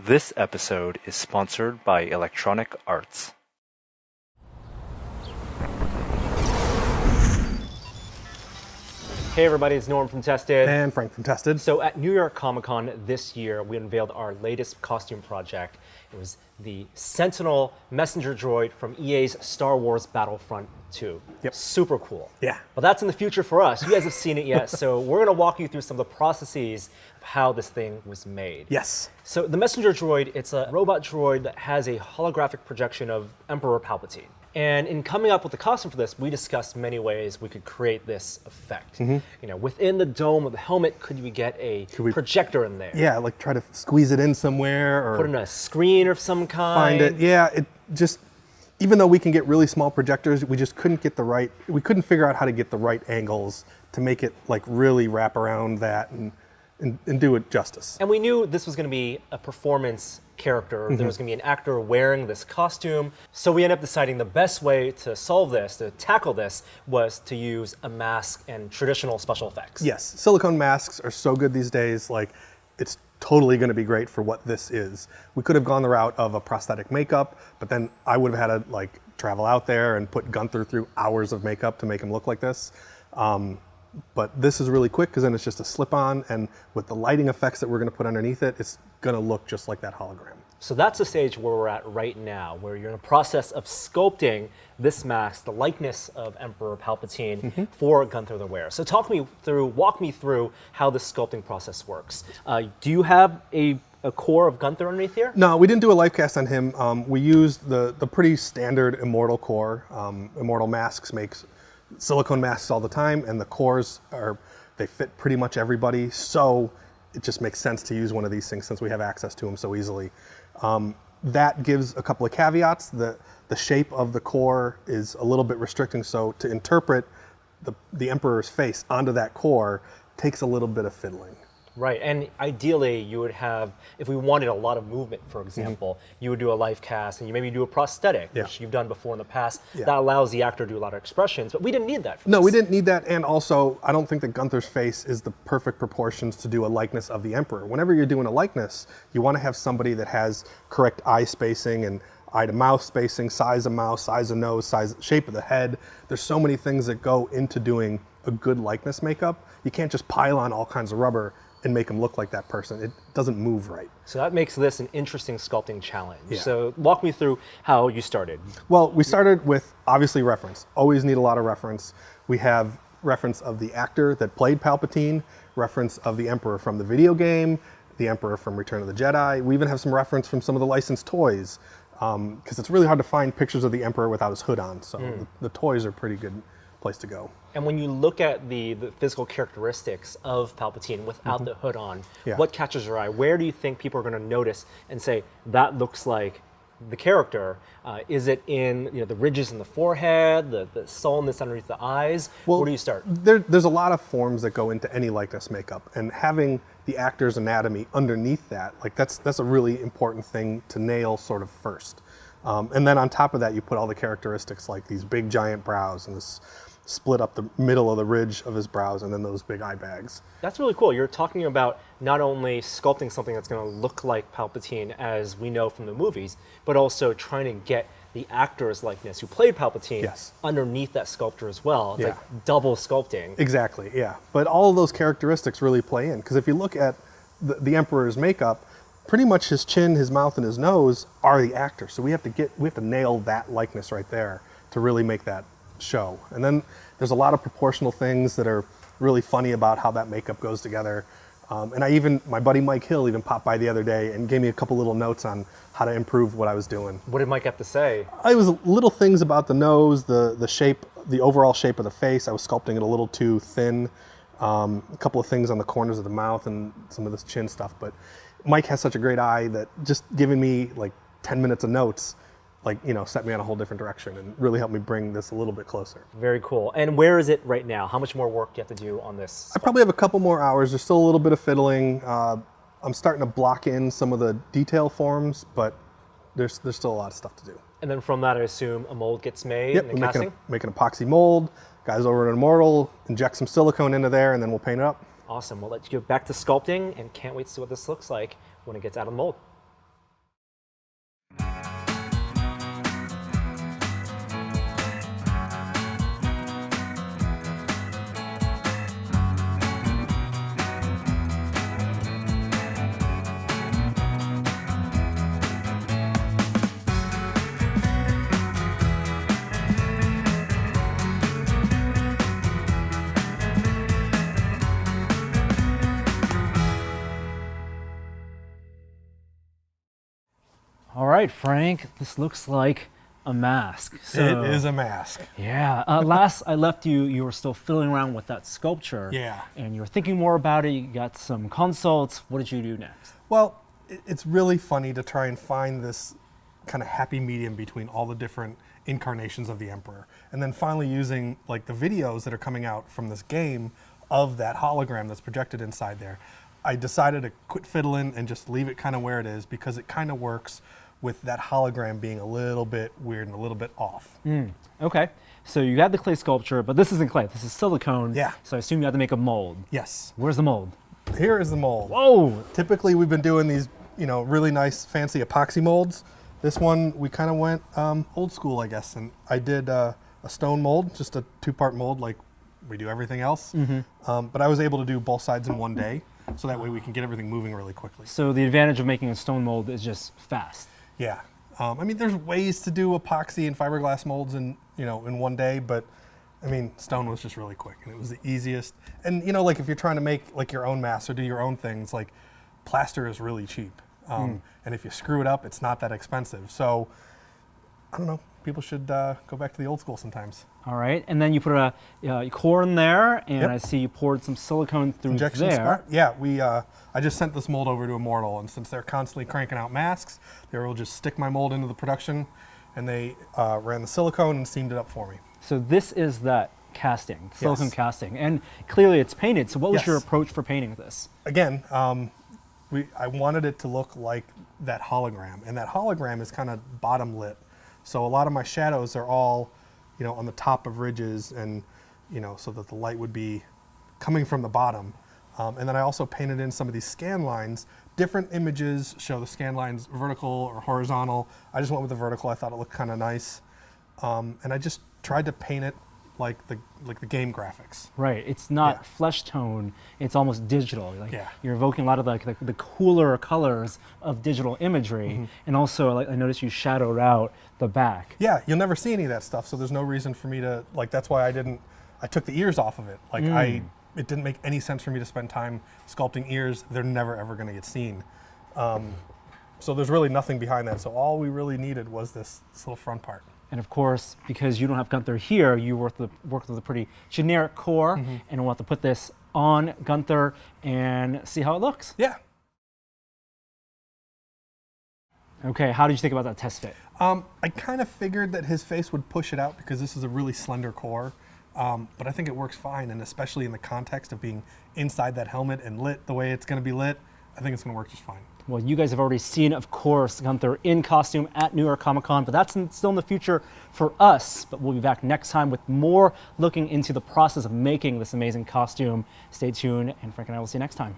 This episode is sponsored by Electronic Arts. Hey everybody, it's Norm from Tested. And Frank from Tested. So at New York Comic Con this year, we unveiled our latest costume project. It was the Sentinel Messenger Droid from EA's Star Wars Battlefront 2. Yep. Super cool. Yeah. But that's in the future for us. You guys have seen it yet, so we're gonna walk you through some of the processes of how this thing was made. Yes. So the Messenger Droid, it's a robot droid that has a holographic projection of Emperor Palpatine. And in coming up with the costume for this, we discussed many ways we could create this effect. You know, within the dome of the helmet, could we get a projector in there? Yeah, like try to squeeze it in somewhere or Put in a screen of some kind. find it. Yeah, it just, even though we can get really small projectors, we just couldn't get the right, we couldn't figure out how to get the right angles to make it like really wrap around that and do it justice. And we knew this was going to be a performance character. There was going to be an actor wearing this costume. So we ended up deciding the best way to solve this, to tackle this, was to use a mask and traditional special effects. Yes, silicone masks are so good these days, like it's totally gonna be great for what this is. We could have gone the route of a prosthetic makeup, but then I would have had to like travel out there and put Gunther through hours of makeup to make him look like this. But this is really quick because then it's just a slip-on, and with the lighting effects that we're going to put underneath it, it's going to look just like that hologram. So that's the stage where we're at right now, where you're in the process of sculpting this mask, the likeness of Emperor Palpatine for Gunther the Wearer. So walk me through how this sculpting process works. Do you have a core of Gunther underneath here? No, we didn't do a life cast on him. We used the pretty standard Immortal core. Immortal Masks makes silicone masks all the time, and the cores they fit pretty much everybody, so it just makes sense to use one of these things since we have access to them so easily. That gives a couple of caveats. The shape of the core is a little bit restricting, so to interpret the Emperor's face onto that core takes a little bit of fiddling. Right, and ideally you would have, if we wanted a lot of movement, for example, you would do a life cast and you maybe do a prosthetic, which you've done before in the past. That allows the actor to do a lot of expressions, but we didn't need that for No, this. we didn't need that, and also I don't think that Gunther's face is the perfect proportions to do a likeness of the Emperor. Whenever you're doing a likeness, you want to have somebody that has correct eye spacing and eye to mouth spacing, size of mouth, size of nose, shape of the head. There's so many things that go into doing a good likeness makeup. You can't just pile on all kinds of rubber and make them look like that person. It doesn't move right. So that makes this an interesting sculpting challenge. Yeah. So walk me through how you started. Well, we started with obviously reference. Always need a lot of reference. We have reference of the actor that played Palpatine, reference of the Emperor from the video game, the Emperor from Return of the Jedi. We even have some reference from some of the licensed toys, because it's really hard to find pictures of the Emperor without his hood on. So the toys are a pretty good place to go. And when you look at the physical characteristics of Palpatine without the hood on, what catches your eye? Where do you think people are going to notice and say, that looks like the character? Is it in the ridges in the forehead, the sullenness underneath the eyes? Well, Where do you start? There's a lot of forms that go into any likeness makeup, and having the actor's anatomy underneath that, like that's a really important thing to nail sort of first. And then on top of that, you put all the characteristics like these big giant brows and this split up the middle of the ridge of his brows and then those big eye bags. That's really cool. You're talking about not only sculpting something that's going to look like Palpatine as we know from the movies, but also trying to get the actor's likeness who played Palpatine underneath that sculpture as well. It's like double sculpting. Exactly, yeah. But all of those characteristics really play in, because if you look at the Emperor's makeup, pretty much his chin, his mouth, and his nose are the actor. So we have to nail that likeness right there to really make that show. And then there's a lot of proportional things that are really funny about how that makeup goes together. And my buddy Mike Hill even popped by the other day and gave me a couple little notes on how to improve what I was doing. What did Mike have to say? It was little things about the nose, the shape, the overall shape of the face. I was sculpting it a little too thin. A couple of things on the corners of the mouth and some of this chin stuff. But Mike has such a great eye that just giving me like 10 minutes of notes set me on a whole different direction and really helped me bring this a little bit closer. Very cool. And where is it right now? How much more work do you have to do on this? I probably have a couple more hours. There's still a little bit of fiddling. I'm starting to block in some of the detail forms, but there's still a lot of stuff to do. And then from that, I assume a mold gets made Yep, and we're casting? making an epoxy mold. Guys over at Immortal inject some silicone into there, and then we'll paint it up. Awesome. Well, let's go back to sculpting and can't wait to see what this looks like when it gets out of the mold. All right, Frank, this looks like a mask. So, It is a mask. yeah. Last I left you, you were still fiddling around with that sculpture. Yeah. And you were thinking more about it. You got some consults. What did you do next? Well, it's really funny to try and find this kind of happy medium between all the different incarnations of the Emperor. And then finally using like the videos that are coming out from this game of that hologram that's projected inside there. I decided to quit fiddling and just leave it kind of where it is because it kind of works with that hologram being a little bit weird and a little bit off. Okay. So you had the clay sculpture, but this isn't clay. This is silicone. Yeah. So I assume you had to make a mold. Yes. Where's the mold? Here is the mold. Whoa. Typically we've been doing these, really nice fancy epoxy molds. This one we kind of went old school, I guess, and I did a stone mold, just a 2-part mold like we do everything else. But I was able to do both sides in one day, so that way we can get everything moving really quickly. So the advantage of making a stone mold is just fast. Yeah. I mean, there's ways to do epoxy and fiberglass molds in one day, but I mean, stone was just really quick and it was the easiest. And like if you're trying to make like your own masks or do your own things, like plaster is really cheap. And if you screw it up, it's not that expensive. So I don't know, people should go back to the old school sometimes. All right, and then you put a core in there, and Yep. I see you poured some silicone through Injection there. spot. Yeah, I just sent this mold over to Immortal, and since they're constantly cranking out masks, they will just stick my mold into the production, and they ran the silicone and seamed it up for me. So this is that casting, silicone Yes. casting, and clearly it's painted. So what was Yes. your approach for painting this? Again, I wanted it to look like that hologram, and that hologram is kind of bottom lit. So a lot of my shadows are all, on the top of ridges, and so that the light would be coming from the bottom. And then I also painted in some of these scan lines. Different images show the scan lines vertical or horizontal. I just went with the vertical. I thought it looked kind of nice, and I just tried to paint it like the game graphics. Right, it's not Yeah. flesh tone, it's almost digital. Like Yeah. you're evoking a lot of the cooler colors of digital imagery, Mm-hmm. and also I noticed you shadowed out the back. Yeah, you'll never see any of that stuff, so there's no reason for me to, that's why I took the ears off of it. It didn't make any sense for me to spend time sculpting ears. They're never ever gonna get seen. So there's really nothing behind that. So all we really needed was this little front part. And of course, because you don't have Gunther here, you worked with a pretty generic core, and I want to put this on Gunther and see how it looks. Yeah. Okay, how did you think about that test fit? I kind of figured that his face would push it out because this is a really slender core, but I think it works fine, and especially in the context of being inside that helmet and lit the way it's going to be lit, I think it's going to work just fine. Well, you guys have already seen, of course, Gunther in costume at New York Comic Con, but that's still in the future for us. But we'll be back next time with more looking into the process of making this amazing costume. Stay tuned, and Frank and I will see you next time.